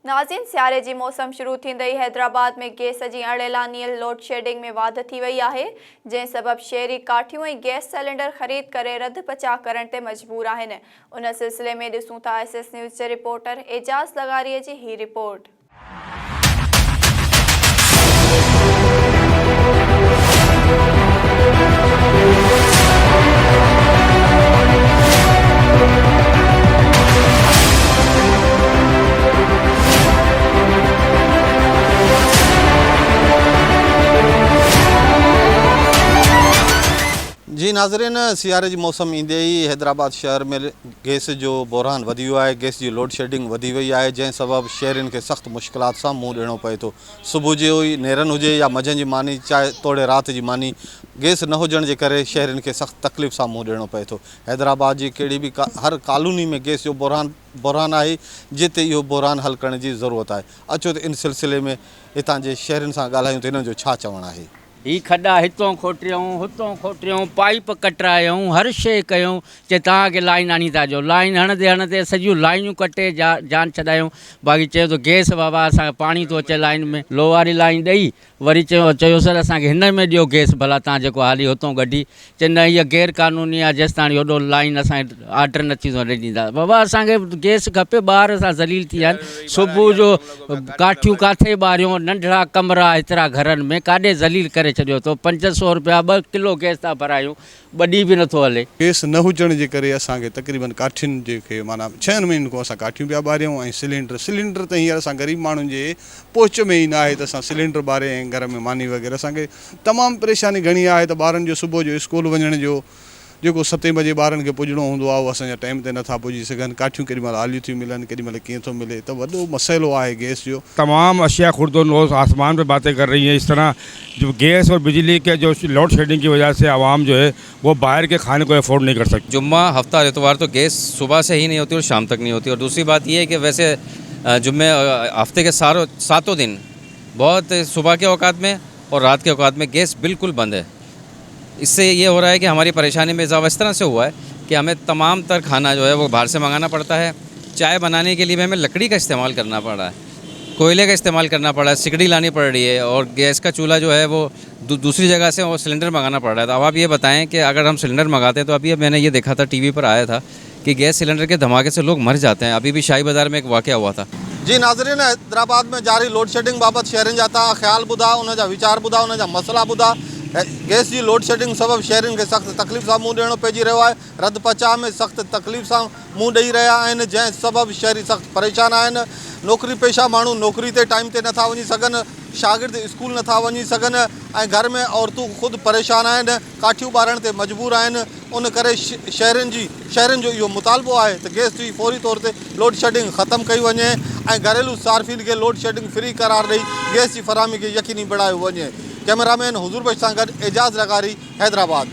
नाज़रीन, सियारे जी मौसम शुरू थींदे ही हैदराबाद में गैस जी अणेलानियल लोड शेडिंग में वाध थी वई आहे, जंहिं सबब शहरी काठियूं ऐं गैस सिलेंडर ख़रीद करे रद्द पचा करण ते मजबूर आहिनि। उन सिलसिले में ॾिसूं था SS न्यूज़ जे रिपोर्टर एजाज़ लगारीअ जी ही रिपोर्ट। जी नाज़रीन, सियारे जी मौसम ईंदे ही हैदराबाद शहर में गैस जो बहरान वधी वियो आहे। गैस जी लोड शेडिंग वधी वई आहे, जंहिं सबब शहरियुनि खे सख़्तु मुश्किलात सां मुंहुं ॾियणो पए थो। सुबुह जो ई नेरनि हुजे या मंझंदि जी मानी, चाहे तोड़े राति जी मानी, गैस न हुजण जे करे शहरियुनि खे सख़्तु तकलीफ़ सां मुंहुं ॾियणो पए थो। हैदराबाद जी कहिड़ी बि हर कॉलोनी में गैस जो बहरान आहे, जिते इहो बहरान हल करण जी ज़रूरत आहे। अचो त इन सिलसिले में हितां जे शहरियुनि सां ॻाल्हायूं त हिननि जो छा चवणु आहे। ही खड्डा हितों खोटिरियूं हुतों खोटिरियूं, पाइप कटरायूं, हर शइ कयूं, चए तव्हांखे लाइन आणी था ॾियो। लाइन हणंदे हणंदे सॼियूं लाइनूं कटे जान छॾायूं। बाक़ी चयो त गैस बाबा असांखे पाणी थो अचे लाइन में, लो वारी लाइन ॾेई वरी चयो सर असांखे हिन में ॾियो गैस, भला तव्हां जेको हाली हुतों कढी। चए न, इहा गैर क़ानूनी आहे, जेसि ताणी होॾो लाइन असांखे आर्डर न थींदो न ॾींदा। बाबा असांखे गैस खपे, ॿार असां ज़लील थी विया आहिनि। सुबुह जो काठियूं किथे ॿारियूं, नंढड़ा कमरा हेतिरा घरनि में, काॾे ज़लील करे छॾियो तो। 500 रुपया 2 किलो गैस था भरायूं, ॿॾी बि नथो हले। गैस न हुजण जे करे असांखे तक़रीबन काठियुनि जेके माना 6 महीननि खां असां काठियूं पिया ॿारियूं। ऐं सिलेंडर त हींअर असां ग़रीब माण्हुनि जे पहुच में ई न आहे त असां सिलेंडर ॿारे ऐं घर में मानी वग़ैरह असांखे तमामु परेशानी घणी आहे। त ॿारनि जो सुबुह जो स्कूल वञण जो जेको 7 बजे ॿारनि खे पुॼणो हूंदो आहे, उहो असांजा टाइम ते नथा पुॼी सघनि। काठियूं केॾीमहिल आलियूं थियूं मिलनि, केॾीमहिल कीअं थो मिले, त वॾो मसइलो आहे गैस जो। तमाम अशिया खुर्दोनोस आसमान पे बातें कर रही हैं। इस तरह जो गैस और बिजली के जो लोड शेडिंग की वजह से आवाम जो है वो बाहर के खाने को अफोर्ड नहीं कर सकती। जुम्मा, हफ्ता, इतवार तो गैस सुबह से ही नहीं होती और शाम तक नहीं होती। और दूसरी बात ये है कि वैसे जुम्मे हफ्ते के सातों दिन बहुत सुबह के औकात में और रात के औकात में गैस बिल्कुल बंद है। इससे ये हो रहा है कि हमारी परेशानी में इजाफा इस तरह से हुआ है कि हमें तमाम तर खाना जो है वो बाहर से मंगाना पड़ता है। चाय बनाने के लिए भी हमें लकड़ी का इस्तेमाल करना पड़ रहा है, कोयले का इस्तेमाल करना पड़ रहा है, सिकड़ी लानी पड़ रही है, और गैस का चूल्हा जो है वो दूसरी जगह से वो सिलेंडर मंगाना पड़ रहा है। तो अब आप ये बताएं कि अगर हम सिलेंडर मंगाते हैं, तो अभी मैंने ये देखा था, टीवी पर आया था कि गैस सिलेंडर के धमाके से लोग मर जाते हैं। अभी भी शाही बाज़ार में एक वाक़या हुआ था। जी नाज़रीन, हैदराबाद में जारी लोड शेडिंग बाबति शहरियुनि जा तव्हां ख़्याल ॿुधा, उन जा वीचार ॿुधा, उन जा मसला ॿुधा। गैस जी लोड शेडिंग सबब शहरियुनि खे सख़्तु तकलीफ़ सां मुंहुं ॾियणो पइजी रहियो आहे। रद्द पचा में सख़्तु तकलीफ़ सां मुंहुं ॾेई रहिया आहिनि, जंहिं सबब शहरी सख़्तु परेशान आहिनि। नौकिरी पेशा माण्हू नौकिरी ते टाइम ते नथा वञी सघनि, शागिर्द स्कूल नथा वञी सघनि, ऐं घर में औरतूं ख़ुदि परेशान आहिनि, काठियूं ॿारण ते मजबूर आहिनि। उन करे शहरियुनि जो इहो मुतालबो आहे त गैस जी फौरी तौर ते लोड शेडिंग ख़तमु कई वञे ऐं घरेलू सार्फिन खे लोड शेडिंग फ्री करार ॾेई गैस जी फ़राहमी खे यकीनी बणायो वञे। कैमरामैन हुज़ूर बख्श सां गॾु एजाज़ लगारी, हैदराबाद।